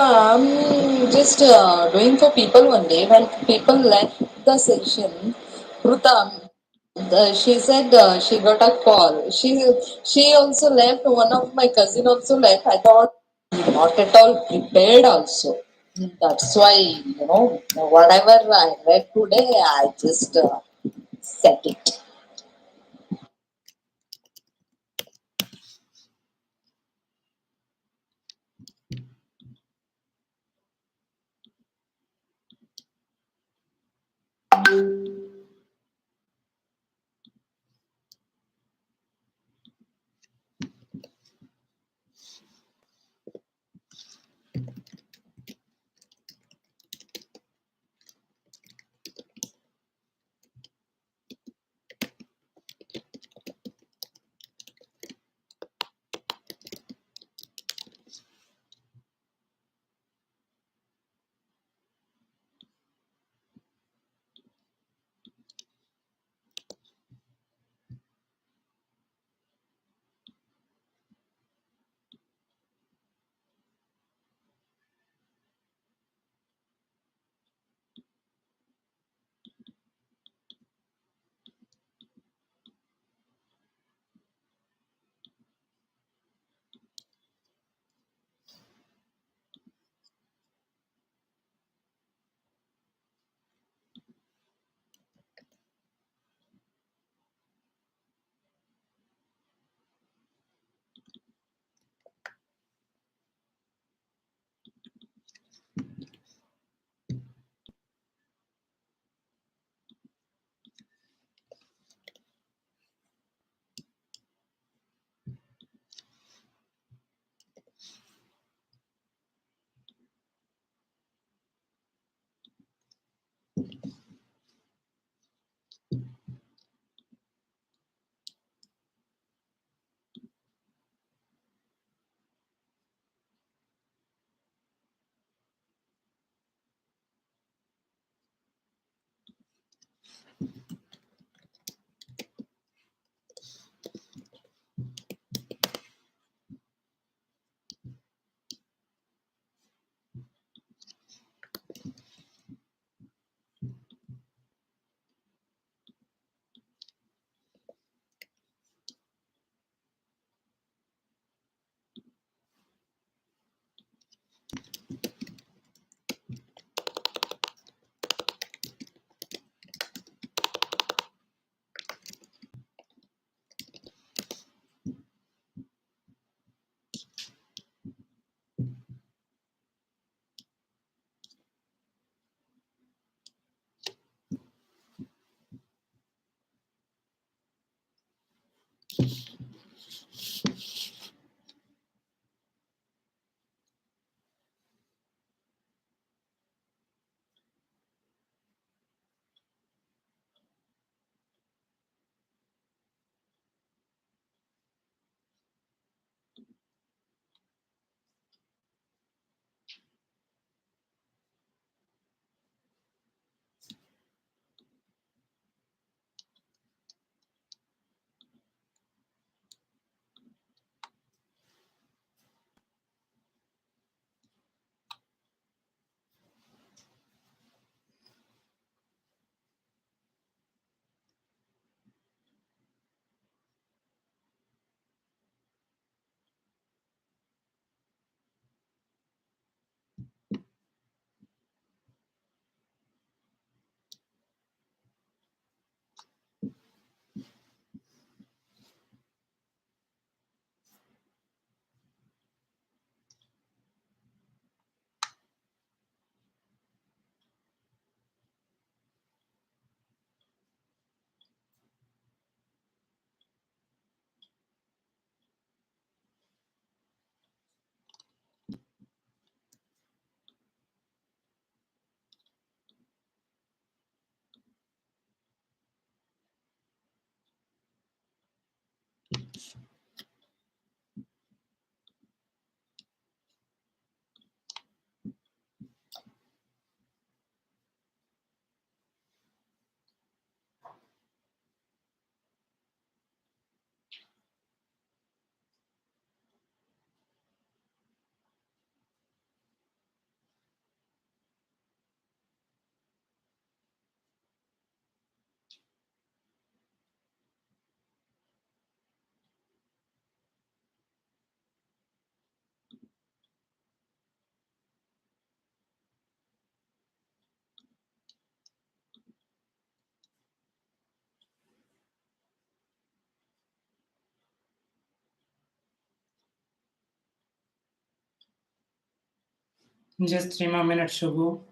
I'm just doing for people one day. When people left the session, Ruta, she said she got a call. She also left. One of my cousin also left. I thought not at all prepared also. That's why whatever I read today, I just said it. Just 3 more minutes to go.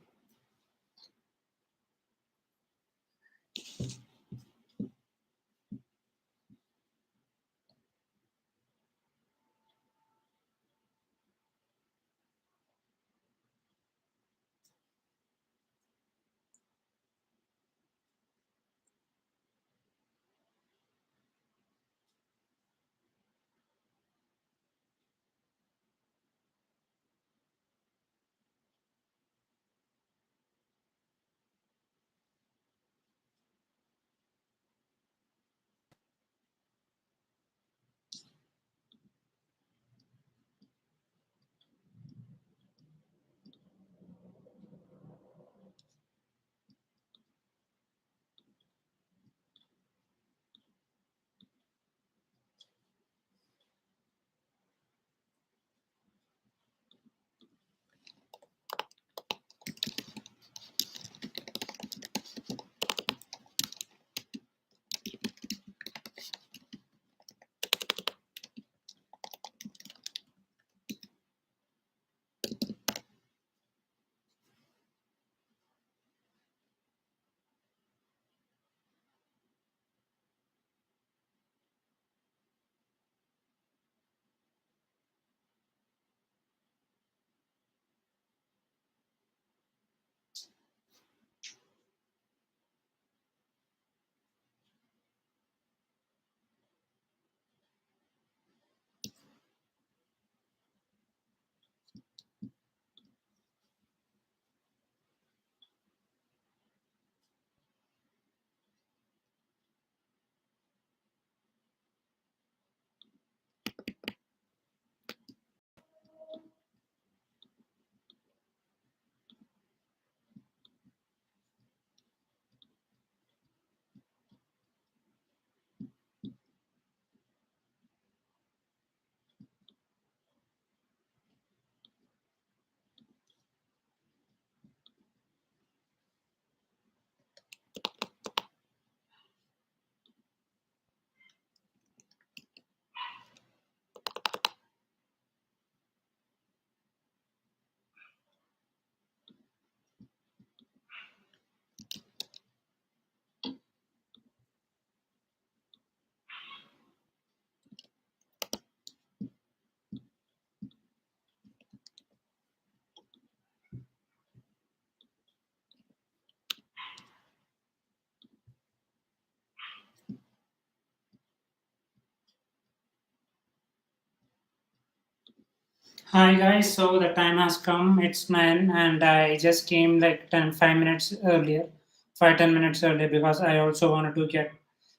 Hi guys, so the time has come. It's 9 and I just came like 5 minutes earlier, 5 10 minutes earlier because I also wanted to get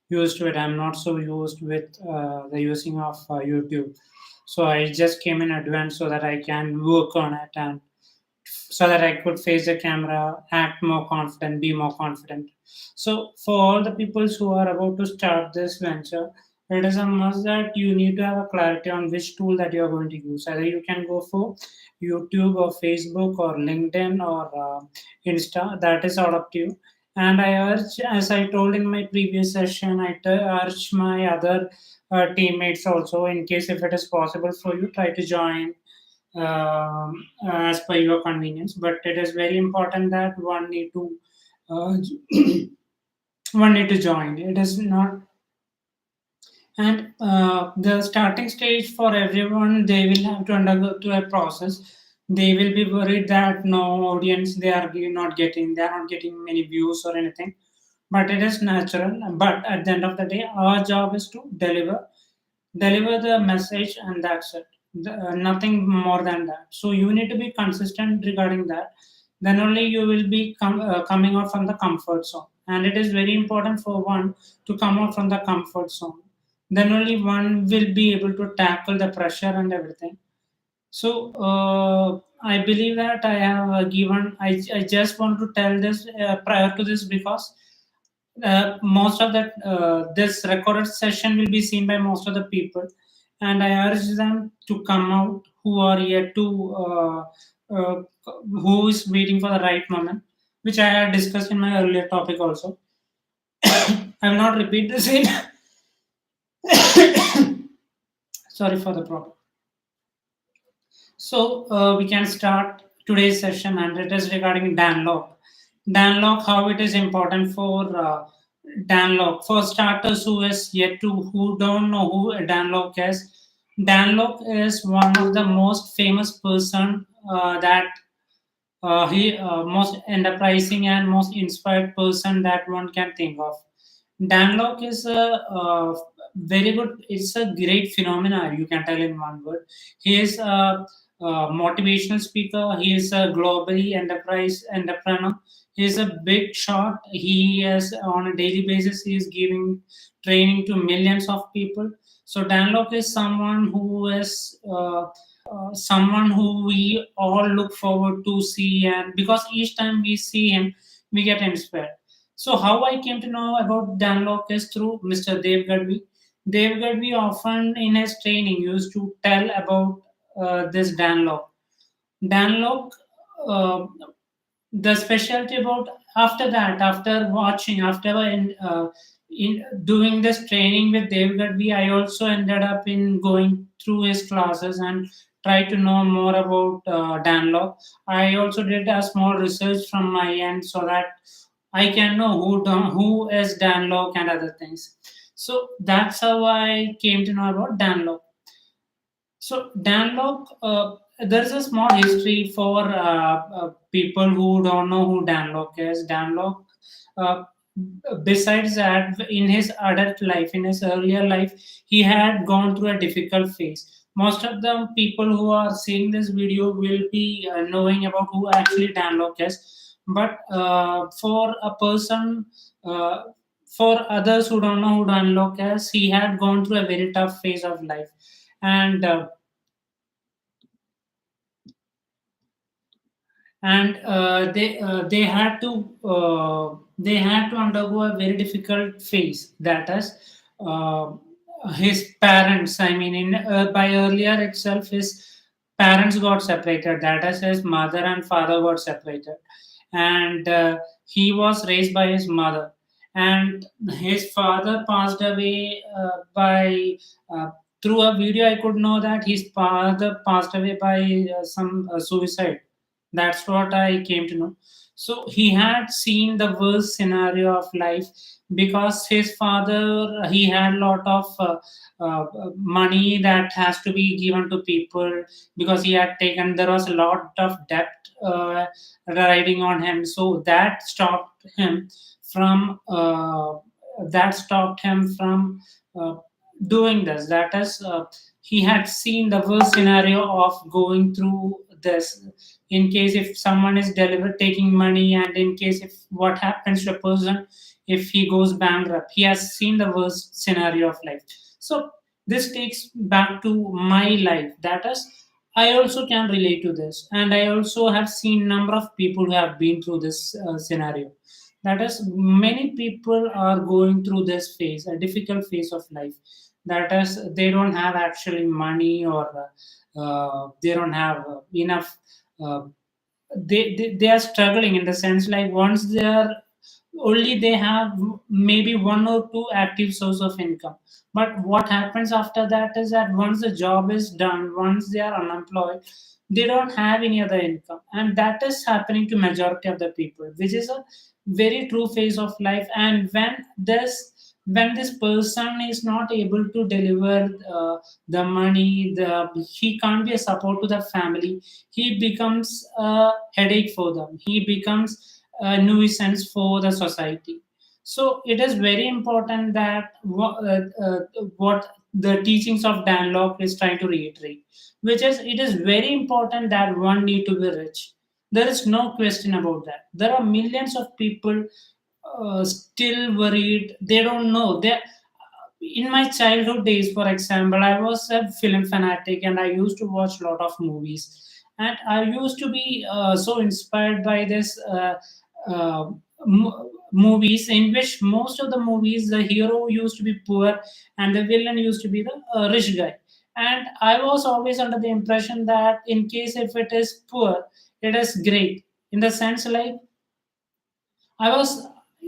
used to it. I'm not so used with the using of YouTube. So I just came in advance so that I can work on it and so that I could face the camera, act more confident, be more confident. So, for all the people who are about to start this venture, it is a must that you need to have a clarity on which tool that you are going to use. Either you can go for YouTube or Facebook or LinkedIn or Insta. That is all up to you. And I urge, as I told in my previous session, urge my other teammates also, in case if it is possible for you, try to join as per your convenience. But it is very important that uh, one need to join. It is not, and the starting stage for everyone, they will have to undergo to a process. They will be worried that no audience they are not getting many views or anything. But it is natural. But at the end of the day, our job is to deliver the message and that's it. Nothing more than that. So you need to be consistent regarding that. Then only you will be coming out from the comfort zone, and it is very important for one to come out from the comfort zone. Then only one will be able to tackle the pressure and everything. So I believe that I have given. I just want to tell this prior to this because most of that this recorded session will be seen by most of the people, and I urge them to come out who are yet to who is waiting for the right moment, which I had discussed in my earlier topic also. I will not repeat the same. Sorry for the problem. So we can start today's session, and it is regarding Danlock. Danlock, how it is important for Danlock. For starters, who don't know who Danlock is, Danlock is one of the most famous person that he most enterprising and most inspired person that one can think of. Danlock is a very good. It's a great phenomena. You can tell in one word. He is a motivational speaker. He is a globally enterprise entrepreneur. He is a big shot. He is on a daily basis. He is giving training to millions of people. So Danlock is someone who is someone who we all look forward to see, and because each time we see him, we get inspired. So how I came to know about Danlock is through Mr. Dev Gadvi. Dev Gadvi often in his training used to tell about this Danlock. Danlock, uh, the specialty about after that, after watching, in doing this training with Dev Gadvi, I also ended up in going through his classes and try to know more about Danlock. I also did a small research from my end so that I can know who is Danlock and other things. So that's how I came to know about Danlock. So Danlock, there's a small history for people who don't know who Danlock is. Danlock, uh, besides that, in his adult life, in his earlier life, he had gone through a difficult phase. Most of the people who are seeing this video will be knowing about who actually Danlock is. But for a person, uh, for others who don't know who Danlock is, he had gone through a very tough phase of life. And they had to undergo a very difficult phase, that is uh, his parents, I mean in by earlier itself his parents got separated, that is his mother and father got separated, and he was raised by his mother, and his father passed away by through a video I could know that his father passed away by some suicide. That's what I came to know. So he had seen the worst scenario of life because his father, he had a lot of money that has to be given to people because he had taken, there was a lot of debt riding on him. So that stopped him from uh, doing this. That is, he had seen the worst scenario of going through this, in case if someone is delivered taking money, and in case if what happens to a person if he goes bankrupt, he has seen the worst scenario of life. So this takes back to my life, that is I also can relate to this, and I also have seen number of people who have been through this scenario, that is many people are going through this phase, a difficult phase of life, that is they don't have actually money, or they don't have enough uh, they are struggling in the sense like once they are only they have maybe one or two active source of income, but what happens after that is that once the job is done, once they are unemployed, they don't have any other income, and that is happening to majority of the people, which is a very true phase of life. And when this person is not able to deliver the money, he can't be a support to the family, he becomes a headache for them, he becomes a nuisance for the society. So it is very important that what the teachings of Dan Locke is trying to reiterate, which is it is very important that one need to be rich. There is no question about that. There are millions of people still worried. They don't know. They in my childhood days, for example, I was a film fanatic and I used to watch a lot of movies, and I used to be so inspired by this uh, movies in which most of the movies the hero used to be poor and the villain used to be the rich guy, and I was always under the impression that in case if it is poor, it is great, in the sense like I was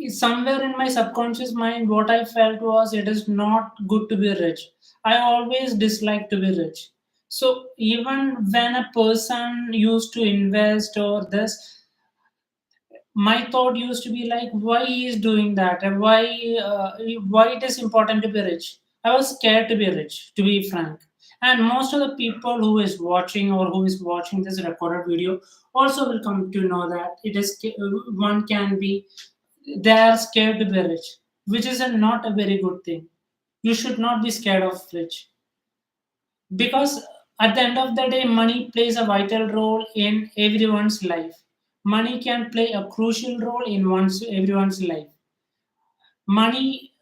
somewhere in my subconscious mind, what I felt was it is not good to be rich. I always dislike to be rich. So even when a person used to invest or this, my thought used to be like, why he is doing that, and why it is important to be rich. I was scared to be rich, to be frank. And most of the people who is watching or who is watching this recorded video also will come to know that it is one can be, they are scared to be rich, which is not a very good thing. You should not be scared of rich, because at the end of the day money plays a vital role in everyone's life. Money can play a crucial role in everyone's life. Money,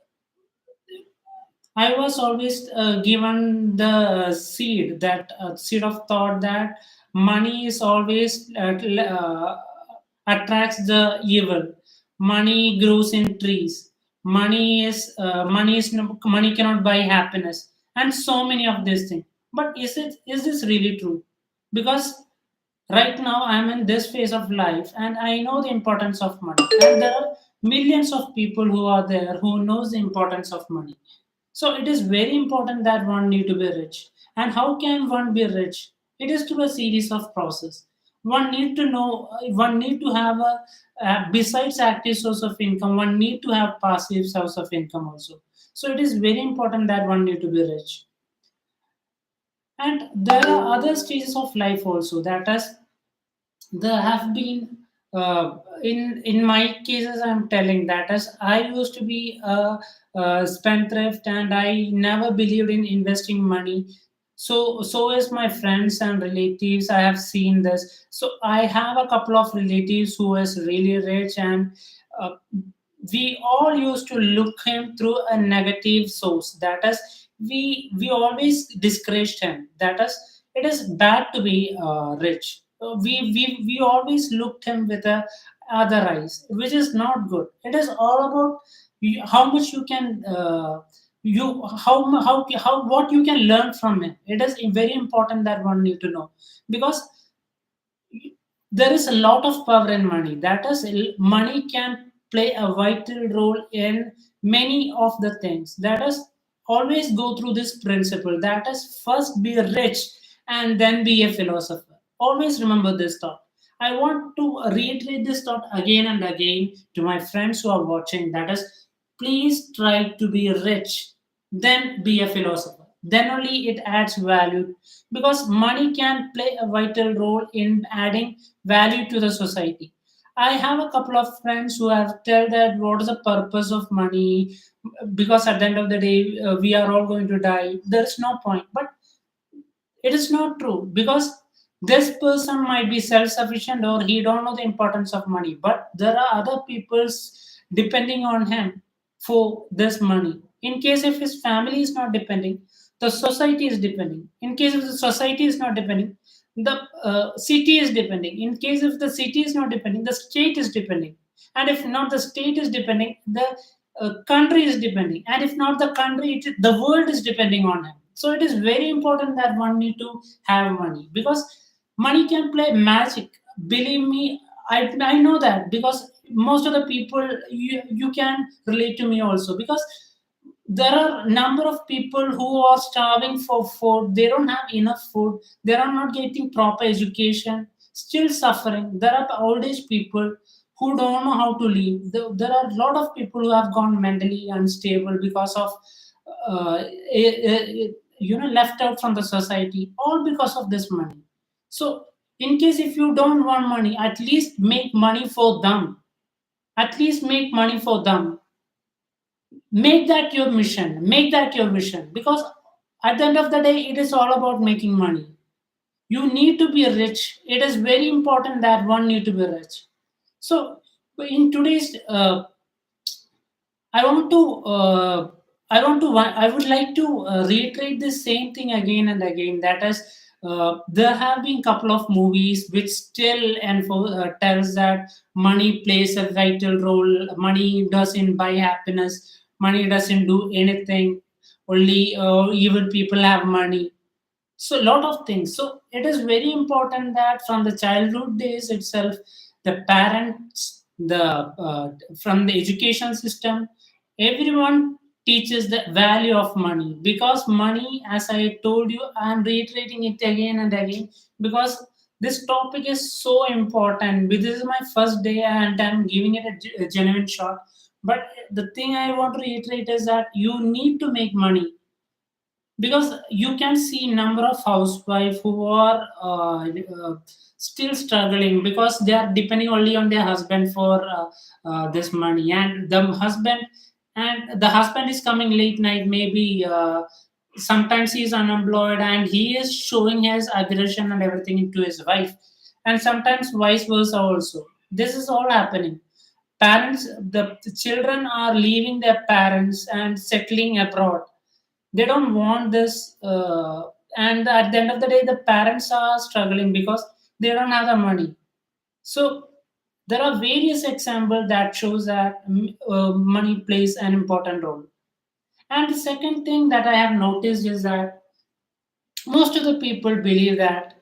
I was always given the seed of thought that money is always attracts the evil. Money grows in trees. Money cannot buy happiness, and so many of these things. But is this really true? Because right now I'm in this phase of life and I know the importance of money, and there are millions of people who are there who knows the importance of money. So it is very important that one need to be rich. And how can one be rich? It is through a series of process. One need to know, one need to have a, besides active source of income, one need to have passive source of income also. So it is very important that one need to be rich. And there are other stages of life also, that is, there have been in my cases, I'm telling that as I used to be a spendthrift and I never believed in investing money. So is my friends and relatives. I have seen this. So I have a couple of relatives who is really rich, and uh, we all used to look him through a negative source, that is, we always discouraged him, that is, it is bad to be rich. We always looked him with a other eyes, which is not good. It is all about how much you can you how what you can learn from him. It is very important that one need to know, because there is a lot of power in money. That is, money can play a vital role in many of the things. That is, always go through this principle, that is, first be rich and then be a philosopher. Always remember this thought. I want to reiterate this thought again and again to my friends who are watching, that is, please try to be rich, then be a philosopher. Then only it adds value, because money can play a vital role in adding value to the society. I have a couple of friends who have tell that what is the purpose of money, because at the end of the day we are all going to die. There's no point. But it is not true, because this person might be self-sufficient or he don't know the importance of money, but there are other people's depending on him for this money. In case if his family is not depending, the society is depending. In case if the society is not depending, the city is depending. In case if the city is not depending, the state is depending. And if not the state is depending, the country is depending. And if not the country, the world is depending on him. So it is very important that one need to have money, because money can play magic. Believe me, I know that, because most of the people, you can relate to me also, because there are number of people who are starving for food. They don't have enough food, they are not getting proper education, still suffering. There are old age people who don't know how to live. There are a lot of people who have gone mentally unstable because of left out from the society, all because of this money. So in case if you don't want money, at least make money for them. At least make money for them. Make that your mission. Make that your vision, because at the end of the day it is all about making money. You need to be rich. It is very important that one need to be rich. So in today's I want to I would like to reiterate the same thing again and again, that is, there have been couple of movies which still tells that money plays a vital role. Money doesn't buy happiness, money doesn't do anything, only evil people have money. So a lot of things. So it is very important that from the childhood days itself, the parents, the from the education system, everyone teaches the value of money. Because money, as I told you, I'm reiterating it again and again, because this topic is so important. This is my first day and I'm giving it a genuine shot. But the thing I want to reiterate is that you need to make money, because you can see number of housewives who are still struggling, because they are depending only on their husband for this money. And the husband is coming late night, maybe sometimes he is unemployed, and he is showing his aggression and everything into his wife, and sometimes vice versa also. This is all happening. The children are leaving their parents and settling abroad. They don't want this, and at the end of the day the parents are struggling because they don't have the money. So there are various examples that shows that money plays an important role. And the second thing that I have noticed is that most of the people believe that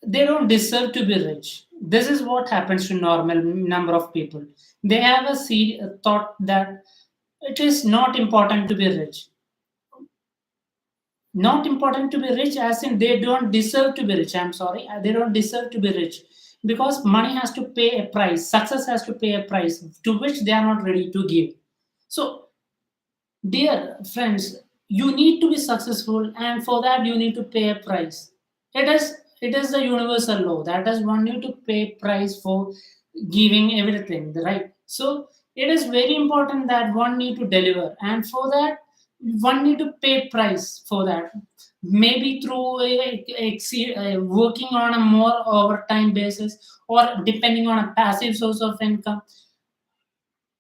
they don't deserve to be rich. This is what happens to normal number of people. They have a thought that it is not important to be rich. Not important to be rich, as in they don't deserve to be rich. I'm sorry, they don't deserve to be rich, because money has to pay a price, success has to pay a price to which they are not ready to give. So, dear friends, you need to be successful, and for that you need to pay a price. It is the universal law that is one need to pay price for giving everything, right? So it is very important that one need to deliver, and for that one need to pay price for that. Maybe through working on a more overtime basis, or depending on a passive source of income.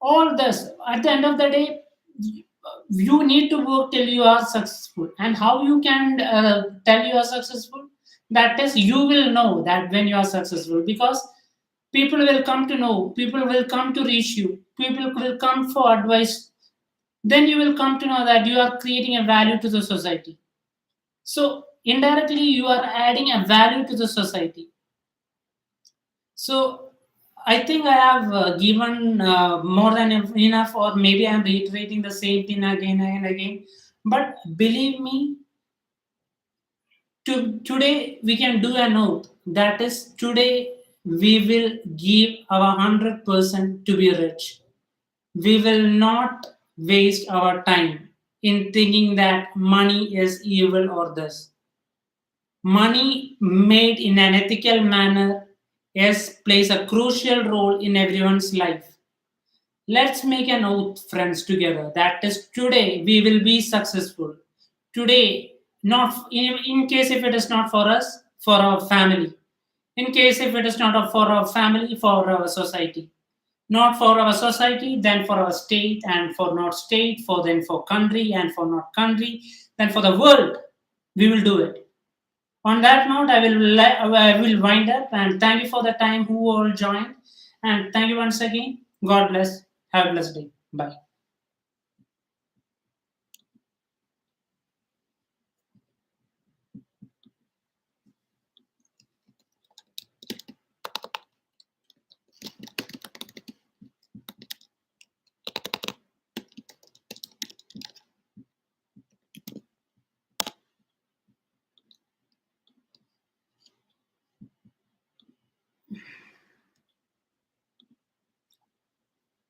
All this, at the end of the day, you need to work till you are successful. And how you can tell you are successful? That is, you will know that when you are successful, because people will come to know, people will come to reach you, people will come for advice. Then you will come to know that you are creating a value to the society. So indirectly you are adding a value to the society. So I think I have given more than enough, or maybe I'm reiterating the same thing again and again. But believe me, today we can do an oath. That is, today we will give our 100% to be rich. We will not waste our time in thinking that money is evil or this. Money made in an ethical manner plays a crucial role in everyone's life. Let's make an oath, friends, together. That is, today we will be successful. Today, not in case if it is not for us, for our family. In case if it is not for our family, for our society. Not for our society, then for our state, and for not state, for then for country, and for not country, then for the world. We will do it. On that note, I will wind up, and thank you for the time who all joined, and thank you once again. God bless. Have a blessed day. Bye.